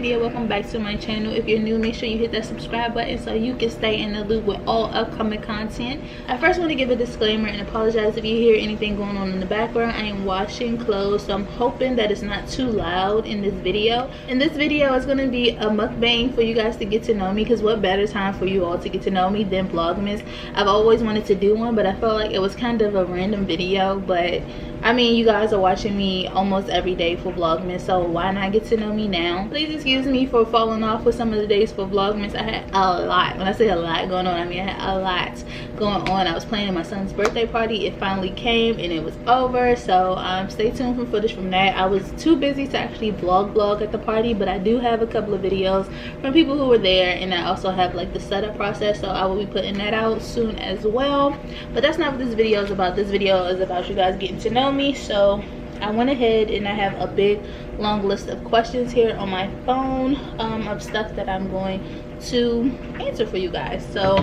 India. Welcome back to my channel. If you're new, make sure you hit that subscribe button so you can stay in the loop with all upcoming content. I first want to give a disclaimer and apologize if you hear anything going on in the background. I am washing clothes, so I'm hoping that it's not too loud in this video. In this video, it's going to be a mukbang for you guys to get to know me, because what better time for you all to get to know me than Vlogmas. I've always wanted to do one, but I felt like it was kind of a random video. But I mean, you guys are watching me almost every day for Vlogmas, so why not get to know me now? Please excuse me for falling off with some of the days for Vlogmas. I had a lot. When I say a lot going on, I mean I had a lot going on. I was planning my son's birthday party. It finally came and it was over, so stay tuned for footage from that. I was too busy to actually vlog at the party, but I do have a couple of videos from people who were there, and I also have like the setup process, so I will be putting that out soon as well. But that's not what this video is about. This video is about you guys getting to know me. So I went ahead and I have a big long list of questions here on my phone of stuff that I'm going to answer for you guys. So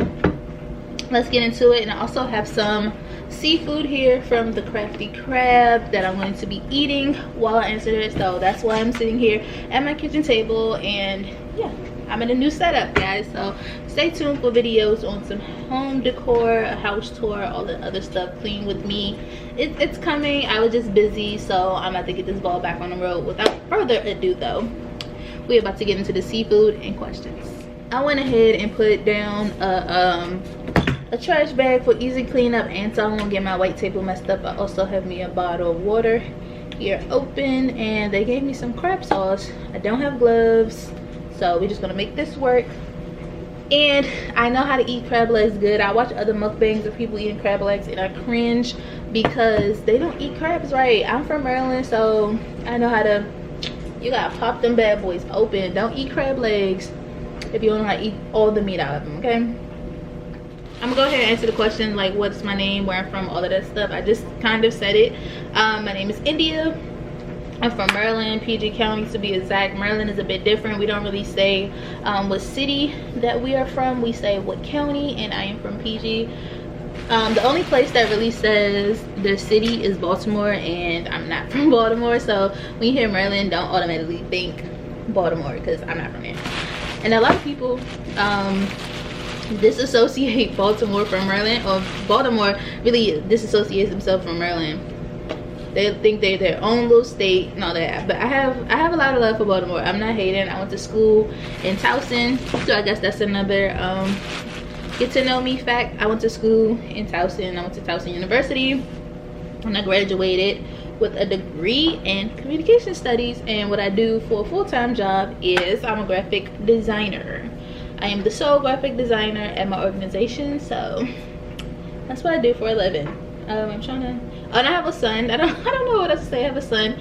let's get into it. And I also have some seafood here from the Crafty Crab that I'm going to be eating while I answer it. So that's why I'm sitting here at my kitchen table, and yeah, I'm in a new setup, guys. So stay tuned for videos on some home decor, a house tour, all the other stuff. Clean with me, it's coming. I was just busy, so I'm about to get this ball back on the road. Without further ado though, we're about to get into the seafood and questions. I went ahead and put down a trash bag for easy cleanup, and so I won't get my white table messed up. I also have me a bottle of water here open, and they gave me some crab sauce. I don't have gloves, so we're just gonna make this work. And I know how to eat crab legs good. I watch other mukbangs of people eating crab legs and I cringe because they don't eat crabs right. I'm from Maryland, so I know how to, you gotta pop them bad boys open. Don't eat crab legs if you don't know how to eat all the meat out of them, okay? I'm gonna go ahead and answer the question like what's my name, where I'm from, all of that stuff. I just kind of said it. My name is India. I'm from Maryland, PG County to be exact. Maryland is a bit different. We don't really say what city that we are from. We say what county, and I am from PG. The only place that really says the city is Baltimore, and I'm not from Baltimore. So when you hear Maryland, don't automatically think Baltimore, because I'm not from there. And a lot of people disassociate Baltimore from Maryland, or Baltimore really disassociates themselves from Maryland. They think they're their own little state and all that. But I have a lot of love for Baltimore. I'm not hating. I went to school in Towson, so I guess that's another get to know me fact. I went to school in Towson. I went to Towson University, and I graduated with a degree in communication studies. And what I do for a full-time job is I'm a graphic designer. I am the sole graphic designer at my organization, so that's what I do for a living. I'm trying to, and I have a son. I don't know what else to say. I have a son.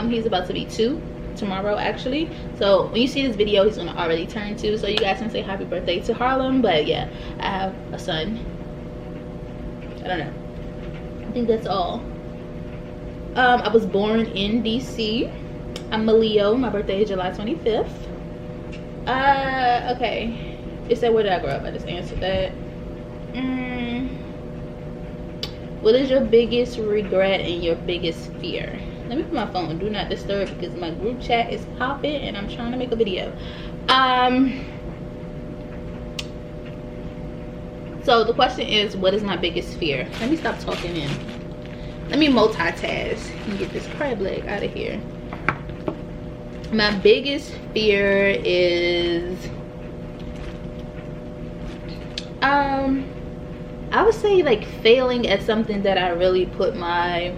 He's about to be 2 tomorrow, actually. So when you see this video, he's gonna already turn 2, so you guys can say happy birthday to Harlem. But yeah, I have a son. I don't know, I think that's all. I was born in DC. I'm a Leo. My birthday is July 25th. Okay, it said where did I grow up? I just answered that. What is your biggest regret and your biggest fear? Let me put my phone on do not disturb, because my group chat is popping and I'm trying to make a video. So the question is, what is my biggest fear? Let me stop talking in. Let me multitask and get this crab leg out of here. My biggest fear is I would say like failing at something that I really put my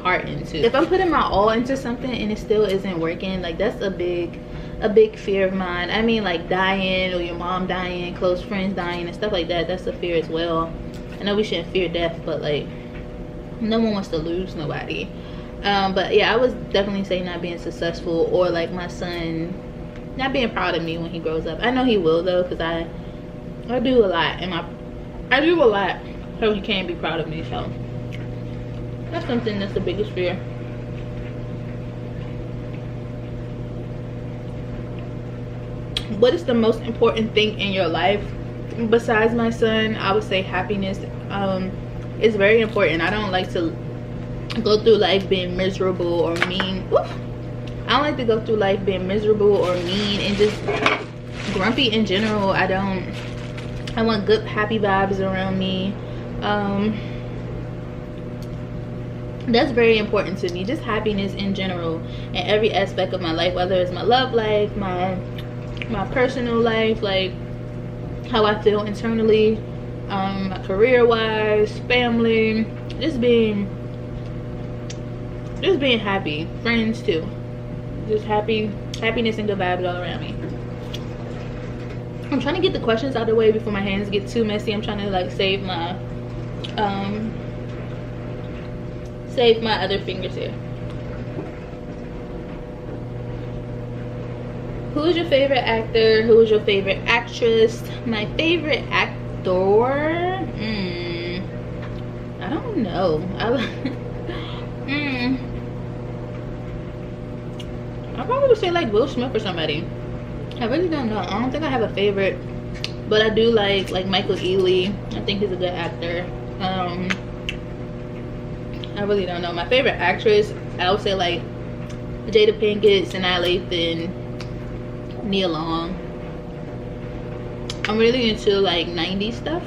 heart into. If I'm putting my all into something and it still isn't working, like that's a big fear of mine. I mean, like dying, or your mom dying, close friends dying and stuff like that, that's a fear as well. I know we shouldn't fear death, but like no one wants to lose nobody. But yeah, I would definitely say not being successful, or like my son not being proud of me when he grows up. I know he will though, because I do a lot, and I do a lot so he can be proud of me. So that's something that's the biggest fear. What is the most important thing in your life? Besides my son, I would say happiness is very important. I don't like to go through life being miserable or mean. Oof. I don't like to go through life being miserable or mean and just grumpy in general. I want good happy vibes around me. That's very important to me, just happiness in general in every aspect of my life, whether it's my love life, my personal life, like how I feel internally, my career wise, family, just being happy, friends too, just happiness and good vibes all around me. I'm trying to get the questions out of the way before my hands get too messy. I'm trying to like save my other fingers here. Who is your favorite actor? Who is your favorite actress? My favorite actor? I don't know. I probably would say like Will Smith or somebody. I really don't know. I don't think I have a favorite, but I do like Michael Ealy. I think he's a good actor. I really don't know. My favorite actress, I would say like Jada Pinkett, Sanaa Lathan, Nia Long. I'm really into like 90s stuff,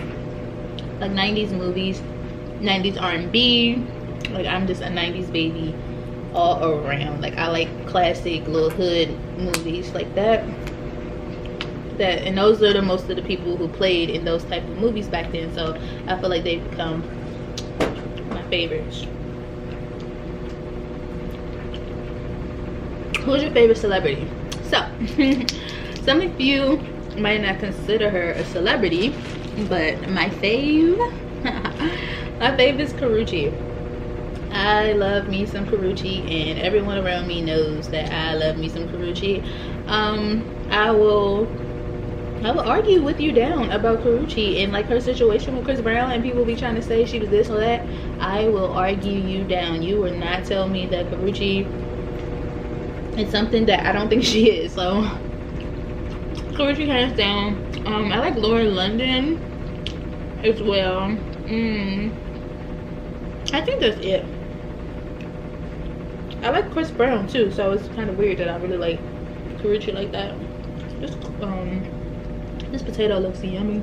like 90s movies, 90s R&B. Like I'm just a 90s baby all around. Like I like classic little hood movies like that. And those are most of the people who played in those type of movies back then. So I feel like they've become my favorites. Who's your favorite celebrity? So some of you might not consider her a celebrity, but my fave is Karrueche. I love me some Karrueche, and everyone around me knows that I love me some Karrueche. I will argue with you down about Karrueche and like her situation with Chris Brown, and people be trying to say she was this or that. I will argue you down. You will not tell me that Karrueche is something that I don't think she is. So Karrueche hands down. I like Lauren London as well. I think that's it. I like Chris Brown too, so it's kind of weird that I really like Karrueche like that. This potato looks yummy.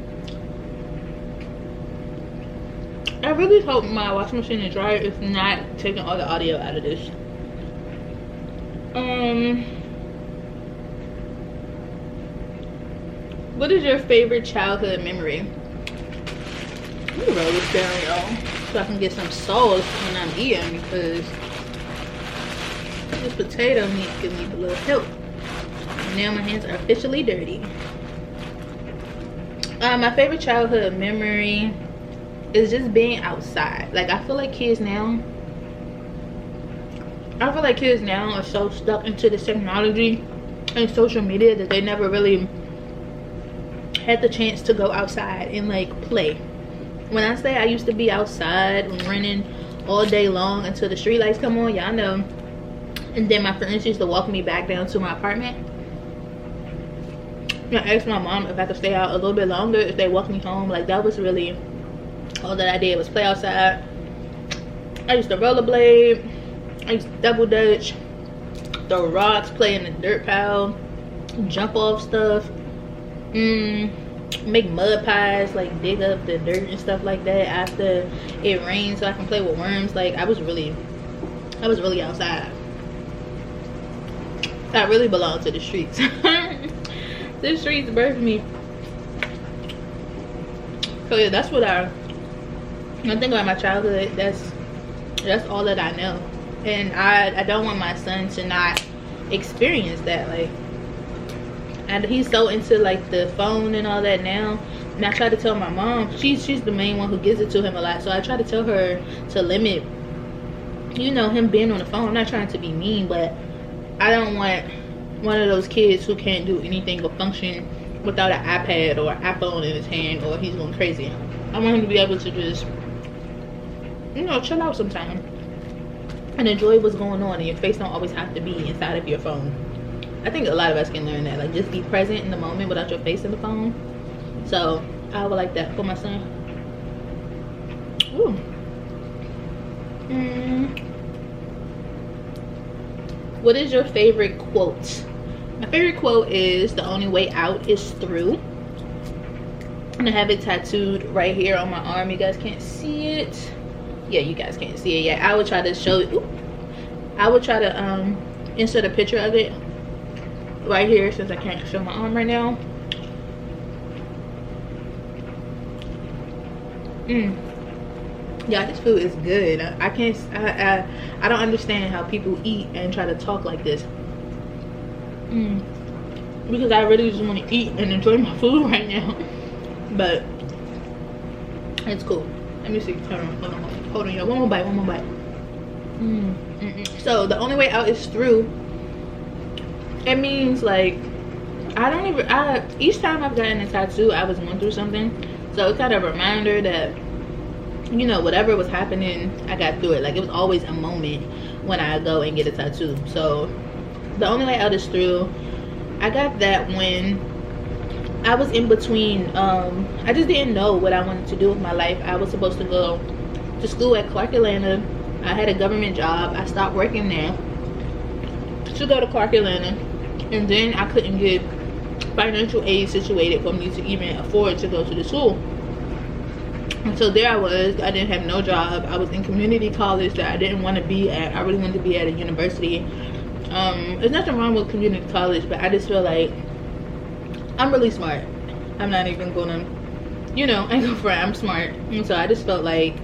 I really hope my washing machine and dryer is not taking all the audio out of this. What is your favorite childhood memory? Let me roll this down, y'all, so I can get some sauce when I'm eating, because this potato meat gives me a little help. And now my hands are officially dirty. My favorite childhood memory is just being outside. Like I feel like kids now are so stuck into this technology and social media that they never really had the chance to go outside and like play. When I say I used to be outside running all day long until the street lights come on, y'all know. And then my friends used to walk me back down to my apartment. I asked my mom if I could stay out a little bit longer if they walked me home. Like that was really all that I did, was play outside. I used to rollerblade, I used to double dutch, throw rocks, play in the dirt pile, jump off stuff, make mud pies, like dig up the dirt and stuff like that after it rained so I can play with worms. Like I was really outside. I really belong to the streets. The streets birthed me. So yeah, that's what I think about my childhood. That's all that I know, and I don't want my son to not experience that. Like, and he's so into like the phone and all that now, and I try to tell my mom, she's the main one who gives it to him a lot, so I try to tell her to limit, you know, him being on the phone. I'm not trying to be mean, but I don't want one of those kids who can't do anything or function without an iPad or an iPhone in his hand, or he's going crazy. I want him to be able to just, you know, chill out sometime and enjoy what's going on, and your face don't always have to be inside of your phone. I think a lot of us can learn that, like just be present in the moment without your face in the phone. So I would like that for my son. Ooh. What is your favorite quote? My favorite quote is the only way out is through. And I have it tattooed right here on my arm. You guys can't see it. Yeah, you guys can't see it yet. I will try to show you. I will try to insert a picture of it right here since I can't show my arm right now. Yeah, this food is good. I don't understand how people eat and try to talk like this. Because I really just want to eat and enjoy my food right now. But it's cool. Let me see. Hold on, y'all. One more bite. So the only way out is through. It means like each time I've gotten a tattoo, I was going through something. So it's kind of a reminder that, you know, whatever was happening, I got through it. Like, it was always a moment when I go and get a tattoo. So the only way out is through. I got that when I was in between. I just didn't know what I wanted to do with my life. I was supposed to go to school at Clark Atlanta. I had a government job. I stopped working there to go to Clark Atlanta, and then I couldn't get financial aid situated for me to even afford to go to the school. And so there I was. I didn't have no job. I was in community college that I didn't want to be at. I really wanted to be at a university. There's nothing wrong with community college, but I just feel like I'm really smart. I'm not even gonna, you know, I go for it. I'm smart. And so I just felt like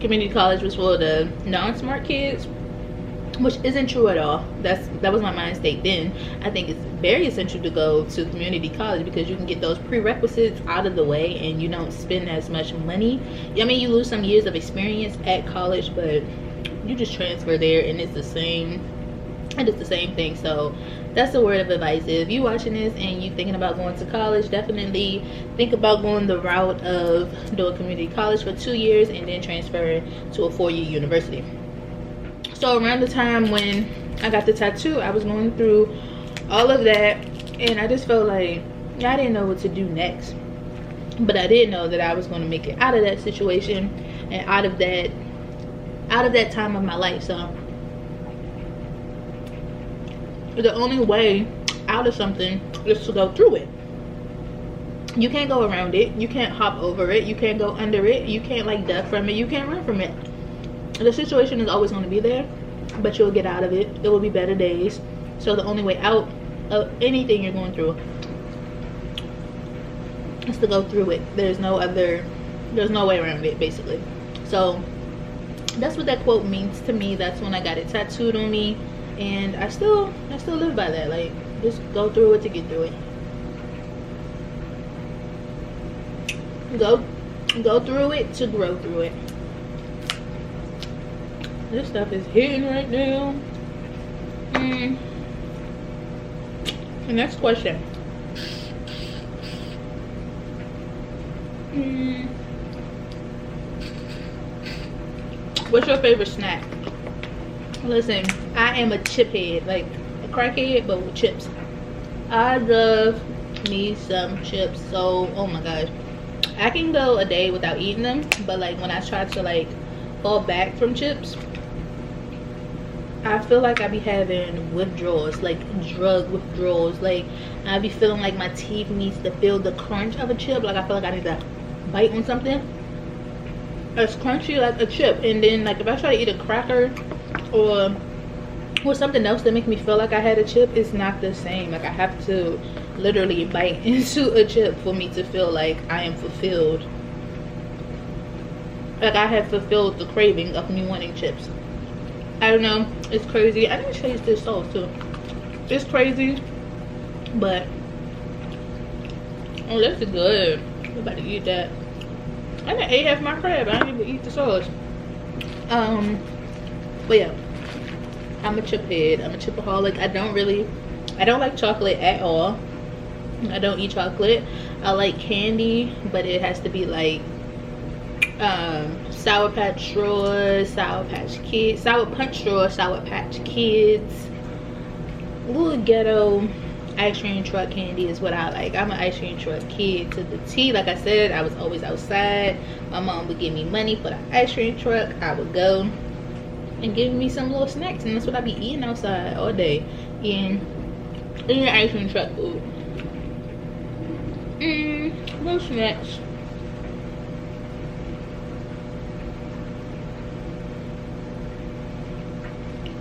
community college was for the non-smart kids, which isn't true at all. That was my mind state then. I think it's very essential to go to community college because you can get those prerequisites out of the way and you don't spend as much money. I mean, you lose some years of experience at college, but you just transfer there and it's the same. And it's the same thing. So that's a word of advice. If you watching this and you thinking about going to college, definitely think about going the route of doing community college for 2 years and then transferring to a 4-year university. So around the time when I got the tattoo, I was going through all of that, and I just felt like I didn't know what to do next. But I did know that I was going to make it out of that situation and out of that time of my life. So the only way out of something is to go through it. You can't go around it. You can't hop over it. You can't go under it. You can't like duck from it. You can't run from it. The situation is always going to be there, but you'll get out of it. It will be better days. So the only way out of anything you're going through is to go through it. There's no way around it, basically. So that's what that quote means to me. That's when I got it tattooed on me. And I still live by that. Like, just go through it to get through it. Go through it to grow through it. This stuff is hitting right now. The next question. What's your favorite snack? Listen, I am a chip head, like a crackhead, but with chips. I love me some chips. So, oh my gosh, I can go a day without eating them, but like when I try to like fall back from chips, I feel like I be having withdrawals, like drug withdrawals. Like I be feeling like my teeth needs to feel the crunch of a chip. Like I feel like I need to bite on something that's crunchy like a chip. And then like if I try to eat a cracker or something else that makes me feel like I had a chip, it's not the same. Like I have to literally bite into a chip for me to feel like I am fulfilled. Like I have fulfilled the craving of me wanting chips. I don't know, it's crazy. I didn't taste this sauce too. It's crazy, but oh, this is good. I'm about to eat that. I didn't ate half my crab. I didn't even eat the sauce. But yeah, I'm a chip head. I'm a chipaholic. I don't like chocolate at all. I don't eat chocolate. I like candy, but it has to be like Sour Patch straws, Sour Patch Kids, Sour Punch straws, Sour Patch Kids. Little ghetto ice cream truck candy is what I like. I'm an ice cream truck kid to the T. Like I said, I was always outside. My mom would give me money for the ice cream truck. I would go. and giving me some little snacks, and that's what I be eating outside all day. Eating ice cream truck food. Little snacks.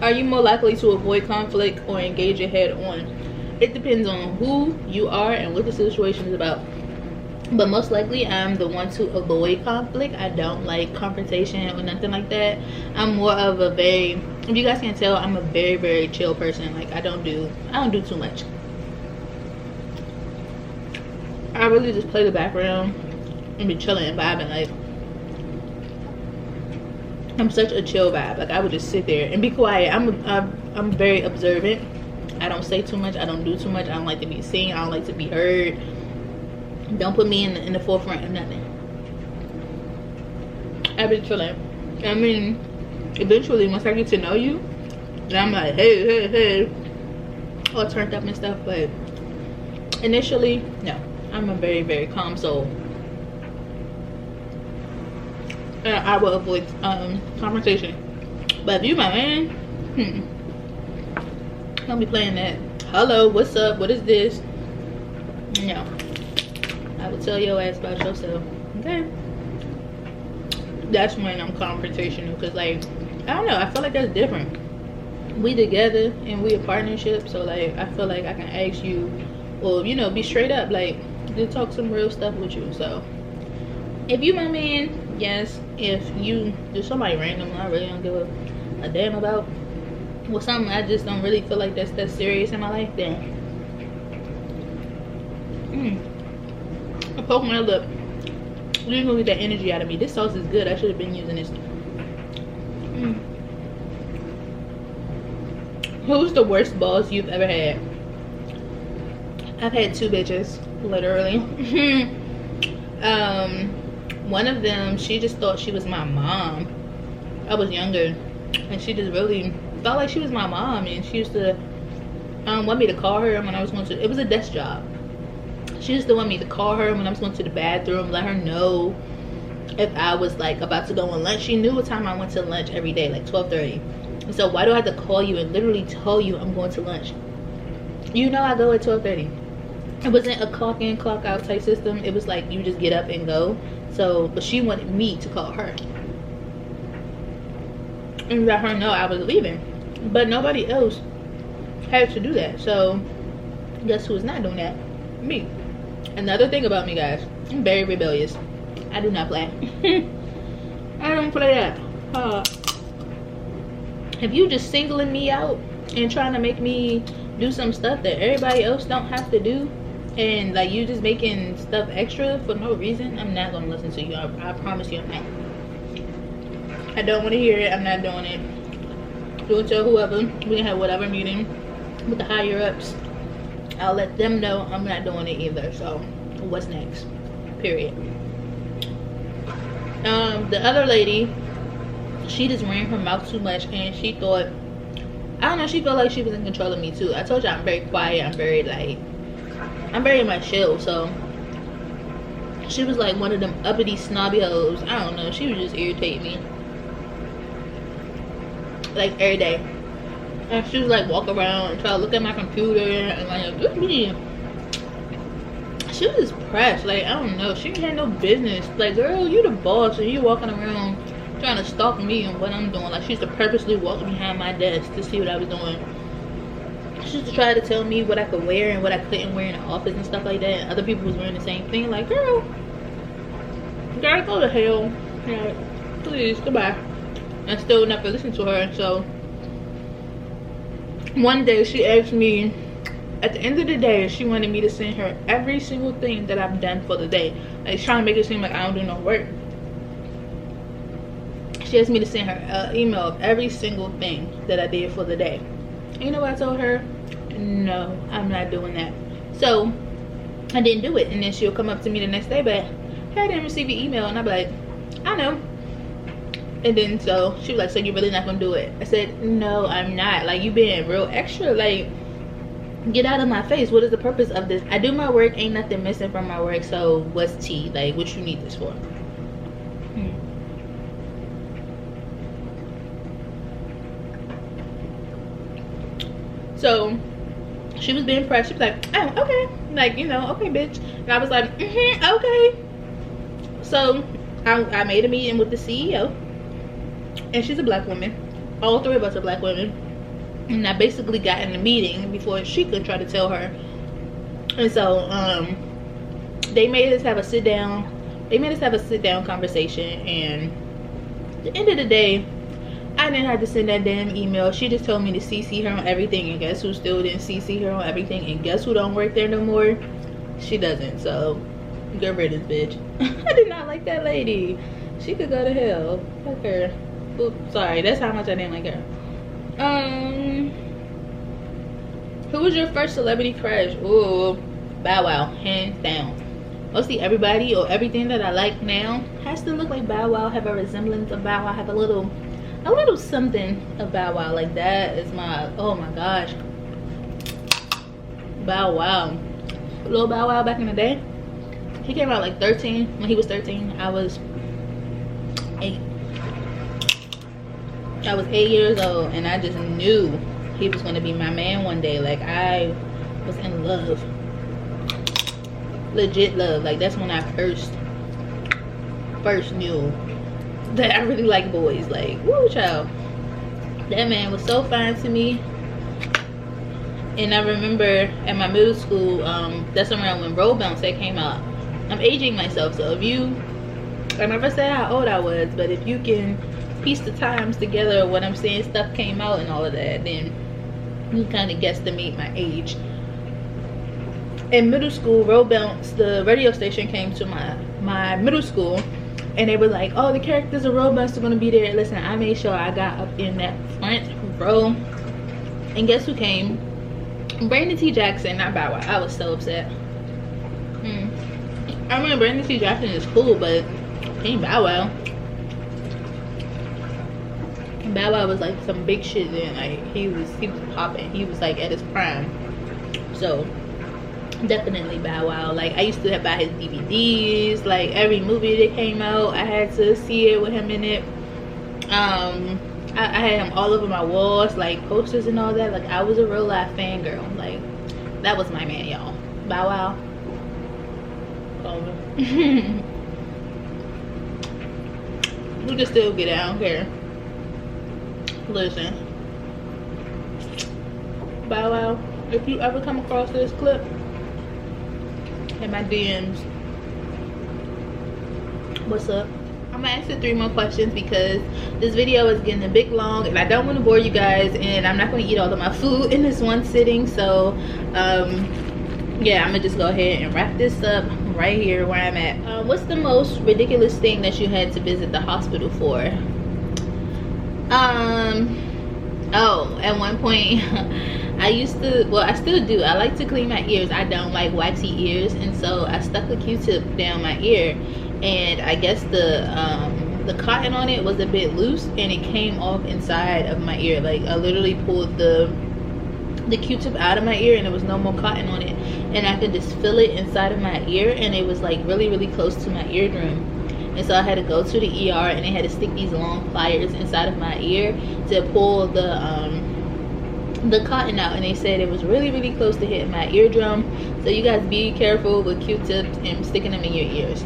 Are you more likely to avoid conflict or engage it head on? It depends on who you are and what the situation is about. But most likely, I'm the one to avoid conflict. I don't like confrontation or nothing like that. I'm more of a very, if you guys can tell, I'm a very, very chill person. Like, I don't do too much. I really just play the background and be chilling and vibing. Like, I'm such a chill vibe. Like, I would just sit there and be quiet. I'm very observant. I don't say too much. I don't do too much. I don't like to be seen. I don't like to be heard. Don't put me in the forefront of nothing. I be chilling. I mean, eventually, once I get to know you, then I'm like, hey, all turned up and stuff. But initially, no. I'm a very, very calm soul. And I will avoid conversation. But if you my man, don't be playing that. Hello, what's up? What is this? No. I will tell your ass about yourself. Okay? That's when I'm confrontational. Because, like, I don't know. I feel like that's different. We together and we a partnership. So, like, I feel like I can ask you, or, you know, be straight up. Like, to talk some real stuff with you. So, if you my man, yes. If you just somebody random I really don't give a damn about, or something I just don't really feel like that's serious in my life, then I poke my lip. You're gonna get that energy out of me. This sauce is good. I should have been using this. Who's the worst boss you've ever had? I've had two bitches, literally. One of them, she just thought she was my mom. I was younger, and she just really felt like she was my mom, and she used to want me to call her when I was going to, it was a desk job. She used to want me to call her when I was going to the bathroom, let her know if I was like about to go on lunch. She knew what time I went to lunch every day, like 12:30. And so why do I have to call you and literally tell you I'm going to lunch? You know I go at 12:30. It wasn't a clock in, clock out type system. It was like you just get up and go. So, but she wanted me to call her and let her know I was leaving. But nobody else had to do that. So, guess who's not doing that? Me. Another thing about me, guys, I'm very rebellious. I do not play. I don't play that. If you just singling me out and trying to make me do some stuff that everybody else don't have to do, and like you just making stuff extra for no reason, I'm not gonna listen to you. I promise you I'm not. I don't want to hear it. I'm not doing it. Do it to whoever. We can have whatever meeting with the higher ups. I'll let them know I'm not doing it either. So what's next? Period. The other lady, she just ran her mouth too much, and she thought, I don't know, she felt like she was in control of me too. I told you I'm very quiet. I'm very much chill. So she was like one of them uppity snobby hoes. I don't know, she would just irritate me like every day. And she was like walk around and try to look at my computer and like she was pressed. Like, I don't know, she had no business. Like, girl, you the boss and you walking around trying to stalk me and what I'm doing. Like, she used to purposely walk behind my desk to see what I was doing. She used to try to tell me what I could wear and what I couldn't wear in the office and stuff like that. And other people was wearing the same thing. Like, girl, go to hell. Yeah, please, goodbye. I still never listened to her. So one day she asked me, at the end of the day, she wanted me to send her every single thing that I've done for the day. Like, trying to make it seem like I don't do no work. She asked me to send her an email of every single thing that I did for the day. And you know what I told her? No, I'm not doing that. So I didn't do it. And then she'll come up to me the next day, but hey, I didn't receive your email. And I'll be like, I know. And then so she was like, so you're really not gonna do it? I said, no, I'm not. Like, you being real extra. Like, get out of my face. What is the purpose of this? I do my work, ain't nothing missing from my work. So what's tea? Like, what you need this for? So she was being pressed. She was like, oh, okay, like, you know, okay, bitch. And I was like, okay. So I made a meeting with the CEO, and she's a black woman. All three of us are black women. And I basically got in the meeting before she could try to tell her. And so they made us have a sit down. They made us have a sit down conversation, and at the end of the day, I didn't have to send that damn email. She just told me to CC her on everything, and guess who still didn't CC her on everything? And guess who don't work there no more? She doesn't. So good riddance, bitch. I did not like that lady. She could go to hell. Fuck her. Oops, sorry, that's how much I didn't like her. Who was your first celebrity crush? Ooh, Bow Wow, hands down. Mostly everybody or everything that I like now has to look like Bow Wow, have a resemblance of Bow Wow, have a little something of Bow Wow. Like that is my, oh my gosh, Bow Wow. Little Bow Wow back in the day, he came out like 13. When he was 13, I was 8. I was 8 years old, and I just knew he was going to be my man one day. Like, I was in love, legit love. Like, that's when I first knew that I really like boys. Like, woo, child, that man was so fine to me. And I remember at my middle school, that's around when Roll Bounce came out. I'm aging myself, so if you, I never said how old I was, but if you can piece the times together when I'm saying stuff came out and all of that, then you kind of guesstimate my age. In middle school, Roll Bounce, the radio station, came to my middle school, and they were like, oh, the characters of Roll Bounce are going to be there. Listen, I made sure I got up in that front row, and guess who came? Brandon T. Jackson, not Bow Wow. I was so upset. I mean, Brandon T. Jackson is cool, but he ain't Bow Wow. Bow Wow was like some big shit then. Like, he was popping. He was like at his prime. So definitely Bow Wow. Like, I used to buy his DVDs. Like, every movie that came out, I had to see it with him in it. I had him all over my walls, like posters and all that. Like, I was a real life fangirl. Like, that was my man, y'all. Bow Wow. We can still get it, I don't care. Listen, Bow Wow, if you ever come across this clip in my DMs, what's up? I'm gonna answer 3 more questions because this video is getting a bit long and I don't want to bore you guys, and I'm not going to eat all of my food in this one sitting. So yeah, I'm gonna just go ahead and wrap this up right here where I'm at. What's the most ridiculous thing that you had to visit the hospital for? Oh, at one point I used to, well, I still do, I like to clean my ears. I don't like waxy ears, and so I stuck a Q-tip down my ear, and I guess the cotton on it was a bit loose and it came off inside of my ear. Like, I literally pulled the Q-tip out of my ear and there was no more cotton on it, and I could just feel it inside of my ear, and it was like really close to my eardrum. And so I had to go to the ER, and they had to stick these long pliers inside of my ear to pull the cotton out, and they said it was really close to hitting my eardrum. So you guys be careful with Q-tips and sticking them in your ears,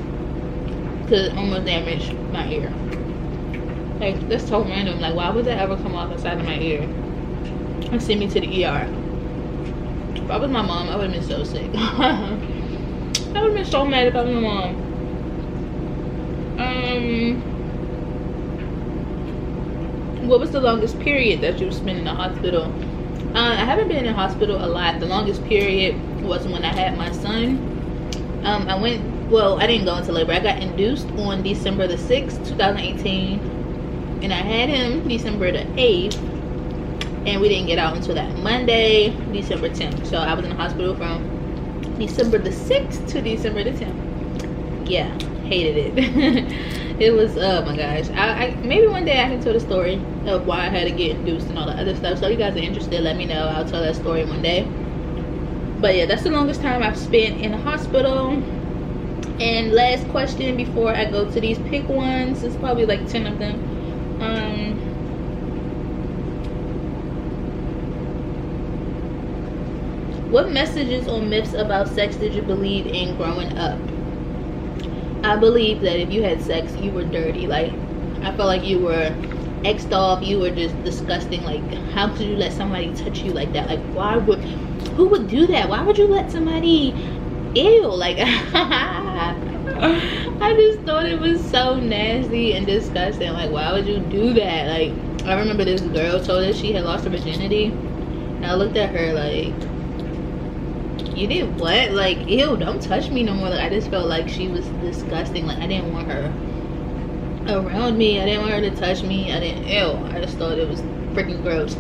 because it almost damaged my ear. Like, that's so random. Like, why would that ever come off inside of my ear and send me to the ER? If I was my mom, I would have been so sick. I would have been so mad if I was my mom. What was the longest period that you spent in the hospital? I haven't been in the hospital a lot. The longest period was when I had my son. I didn't go into labor. I got induced on December the 6th, 2018. And I had him December the 8th. And we didn't get out until that Monday, December 10th. So I was in the hospital from December the 6th to December the 10th. Yeah, hated it. It was, oh my gosh. I maybe one day I can tell the story of why I had to get induced and all the other stuff. So if you guys are interested, let me know. I'll tell that story one day. But yeah, that's the longest time I've spent in the hospital. And last question before I go to these pick ones. It's probably like 10 of them. What messages or myths about sex did you believe in growing up? I believe that if you had sex, you were dirty. Like, I felt like you were exed off, you were just disgusting. Like, how could you let somebody touch you like that? Like, who would do that? Why would you let somebody, ew, like, I just thought it was so nasty and disgusting. Like, why would you do that? Like, I remember this girl told us she had lost her virginity, and I looked at her like, you did what? Like, ew, don't touch me no more. Like, I just felt like she was disgusting. Like, I didn't want her around me. I didn't want her to touch me. Ew, I just thought it was freaking gross.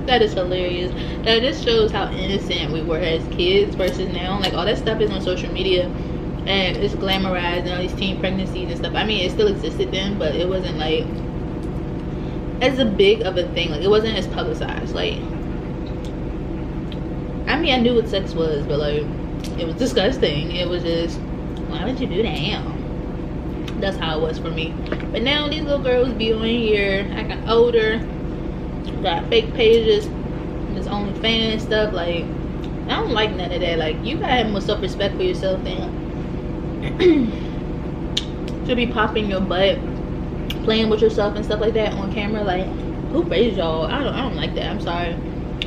That is hilarious. That just shows how innocent we were as kids versus now. Like, all that stuff is on social media and it's glamorized, and all these teen pregnancies and stuff. I mean, it still existed then, but it wasn't like as a big of a thing. Like, it wasn't as publicized. Like, I mean, I knew what sex was, but like, it was disgusting. It was just, why would you do that? That's how it was for me. But now these little girls be on here acting older, got fake pages, this OnlyFans stuff. Like, I don't like none of that. Like, you gotta have more self-respect for yourself than to be popping your butt, playing with yourself and stuff like that on camera. Like, who raised y'all? I don't like that. I'm sorry.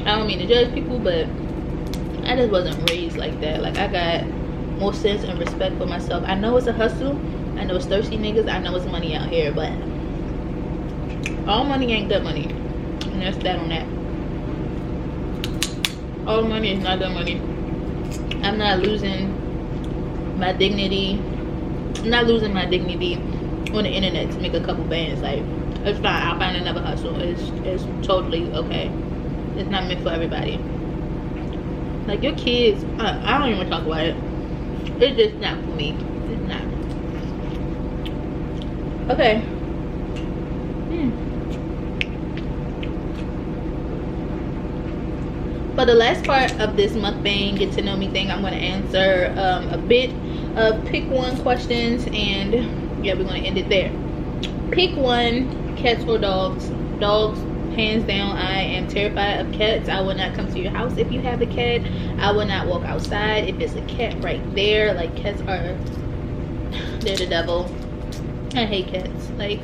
I don't mean to judge people, but I just wasn't raised like that. Like, I got more sense and respect for myself. I know it's a hustle. I know it's thirsty niggas. I know it's money out here, but all money ain't good money. And that's that on that. All money is not good money. I'm not losing my dignity. I'm not losing my dignity on the internet to make a couple bands. Like, it's fine. I'll find another hustle. It's totally okay. It's not meant for everybody. Like, your kids, I don't even talk about it. It's just not for me. It's not. Okay. For the last part of this mukbang get to know me thing, I'm going to answer a bit of pick one questions, and yeah, we're going to end it there. Pick one, cats or dogs? Dogs, hands down. I am terrified of cats. I will not come to your house if you have a cat. I will not walk outside if it's a cat right there. Like, cats are, they're the devil. I hate cats. Like,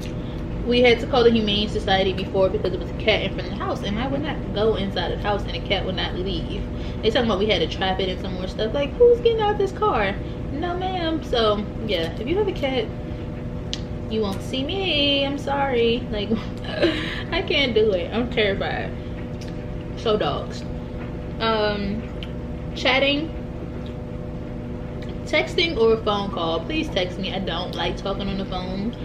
we had to call the Humane Society before because it was a cat in front of the house, and I would not go inside the house and the cat would not leave. They talking about we had to trap it and some more stuff. Like, who's getting out this car? No ma'am. So yeah, if you have a cat, you won't see me. I'm sorry. Like, I can't do it. I'm terrified. So dogs. Chatting, texting, or a phone call? Please text me. I don't like talking on the phone.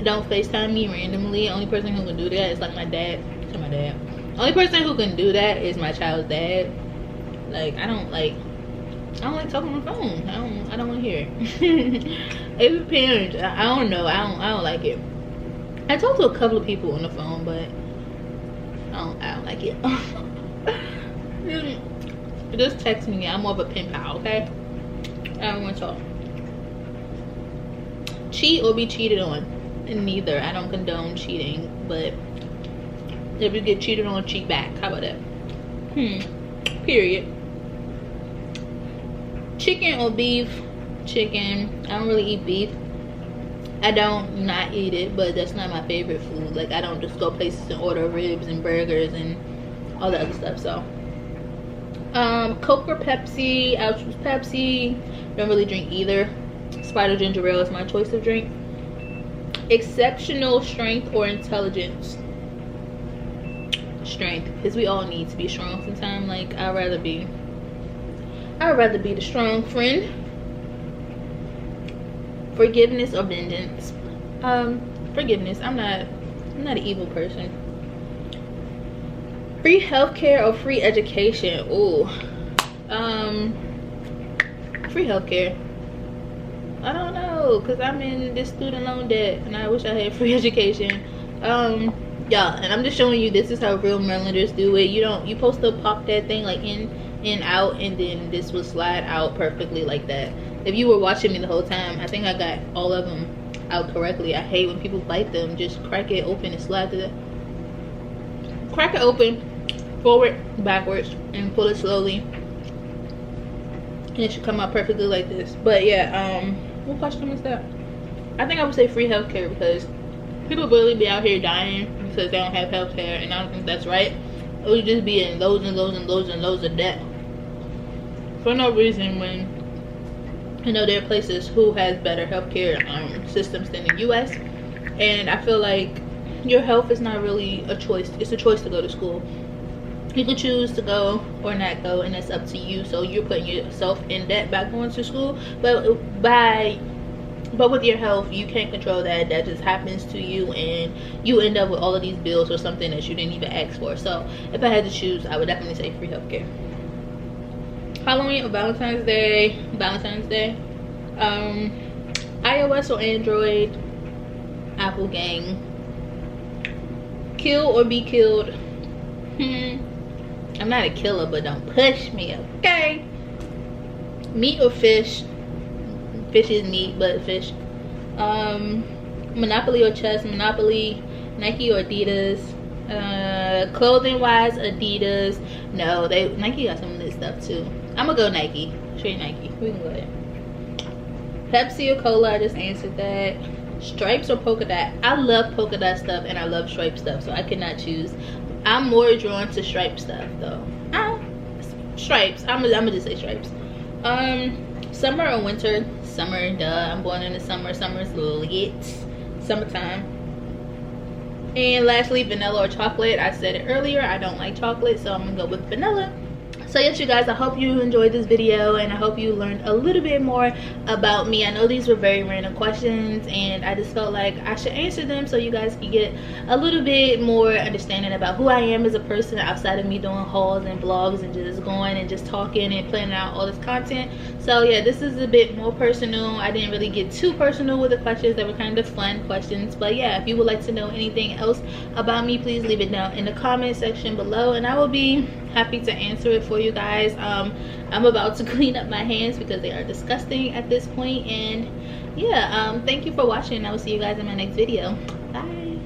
Don't FaceTime me randomly. Only person who can do that is like my dad. To my dad. Only person who can do that is my child's dad. Like, I don't like talking on the phone. I don't want to hear it. It depends. I don't know. I don't like it. I talk to a couple of people on the phone, but I don't like it. Just text me. I'm more of a pen pal, okay? I don't want to talk. Cheat or be cheated on? Neither. I don't condone cheating, but if you get cheated on, cheat back. How about that? Period. Chicken or beef? Chicken. I don't really eat beef. I don't not eat it, but that's not my favorite food. Like, I don't just go places and order ribs and burgers and all that other stuff. So Coke or Pepsi? I'll choose Pepsi. Don't really drink either. Sprite or ginger ale is my choice of drink. Exceptional strength or intelligence? Strength, because we all need to be strong sometimes. Like, I'd rather be the strong friend. Forgiveness or vengeance? Forgiveness. I'm not an evil person. Free healthcare or free education? Ooh. Free healthcare. I don't know, because I'm in this student loan debt and I wish I had free education. Yeah, and I'm just showing you this is how real Marylanders do it. You supposed to pop that thing like in out, and then this will slide out perfectly like that. If you were watching me the whole time, I think I got all of them out correctly. I hate when people bite them. Just crack it open and slide to that. Crack it open, forward, backwards, and pull it slowly, and it should come out perfectly like this. But yeah, what question is that? I think I would say free healthcare, because people really be out here dying because they don't have healthcare, and I don't think that's right. It would just be in loads and loads and loads and loads of debt for no reason, when you know there are places who has better healthcare systems than the US. And I feel like your health is not really a choice. It's a choice to go to school. You can choose to go or not go, and it's up to you. So you're putting yourself in debt by going to school, but with your health, you can't control that. That just happens to you, and you end up with all of these bills or something that you didn't even ask for. So if I had to choose, I would definitely say free healthcare. Halloween or Valentine's Day? Valentine's Day. iOS or Android? Apple gang. Kill or be killed? I'm not a killer, but don't push me, okay? Meat or fish? Fish is meat, but fish. Monopoly or chess? Monopoly. Nike or Adidas? Clothing wise, Adidas. No, Nike got some of this stuff too. I'm gonna go Nike. Straight Nike. We can go there. Pepsi or cola? I just answered that. Stripes or polka dot? I love polka dot stuff and I love stripe stuff, so I cannot choose. I'm more drawn to stripe stuff though. Stripes. I'm gonna just say stripes. Summer or winter? Summer, duh. I'm born in the summer. Summer's lit. Summertime. And lastly, vanilla or chocolate? I said it earlier, I don't like chocolate, so I'm gonna go with vanilla. So yes, you guys, I hope you enjoyed this video, and I hope you learned a little bit more about me. I know these were very random questions, and I just felt like I should answer them so you guys can get a little bit more understanding about who I am as a person outside of me doing hauls and vlogs and just going and just talking and planning out all this content. So yeah, this is a bit more personal. I didn't really get too personal with the questions. They were kind of fun questions. But yeah, if you would like to know anything else about me, please leave it down in the comment section below, and I will be happy to answer it for you guys. I'm about to clean up my hands because they are disgusting at this point. And yeah, thank you for watching. I will see you guys in my next video. Bye.